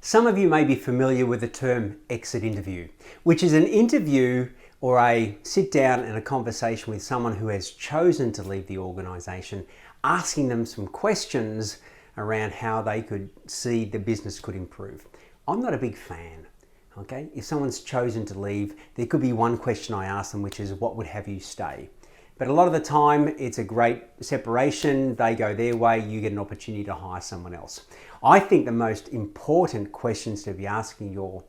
Some of you may be familiar with the term exit interview, which is an interview or a sit down and a conversation with someone who has chosen to leave the organisation, asking them some questions around how they could see the business could improve. I'm not a big fan. Okay, if someone's chosen to leave, there could be one question I ask them, which is what would have you stay? But a lot of the time, it's a great separation. They go their way, you get an opportunity to hire someone else. I think the most important questions to be asking your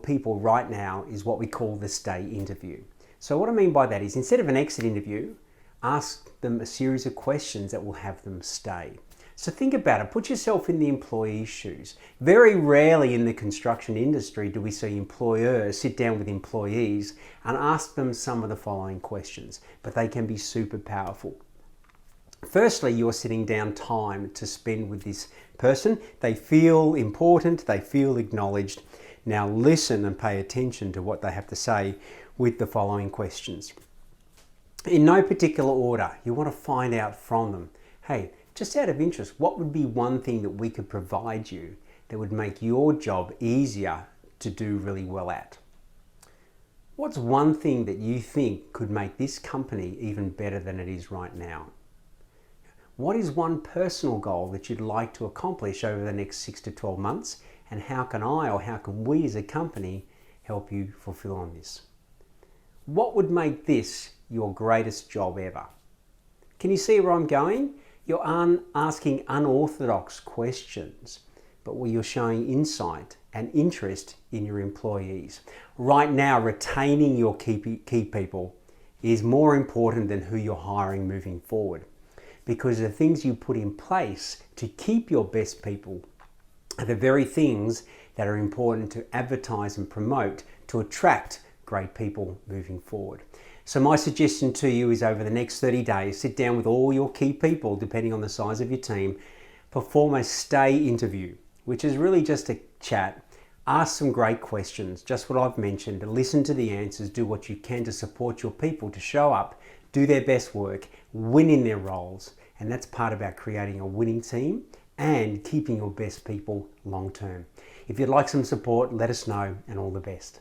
people right now is what we call the stay interview. So what I mean by that is, instead of an exit interview, ask them a series of questions that will have them stay. So think about it, put yourself in the employee's shoes. Very rarely in the construction industry do we see employers sit down with employees and ask them some of the following questions, but they can be super powerful. Firstly, you're sitting down time to spend with this person. They feel important, they feel acknowledged. Now listen and pay attention to what they have to say with the following questions. In no particular order, you want to find out from them, hey, just out of interest, what would be one thing that we could provide you that would make your job easier to do really well at? What's one thing that you think could make this company even better than it is right now? What is one personal goal that you'd like to accomplish over the next 6 to 12 months? And how can I or how can we as a company help you fulfill on this? What would make this your greatest job ever? Can you see where I'm going? You're asking unorthodox questions, but where you're showing insight and interest in your employees. Right now, retaining your key people is more important than who you're hiring moving forward, because the things you put in place to keep your best people are the very things that are important to advertise and promote to attract great people moving forward. So my suggestion to you is, over the next 30 days, sit down with all your key people, depending on the size of your team, perform a stay interview, which is really just a chat. Ask some great questions, just what I've mentioned, listen to the answers, do what you can to support your people to show up, do their best work, win in their roles. And that's part about creating a winning team and keeping your best people long term. If you'd like some support, let us know, and all the best.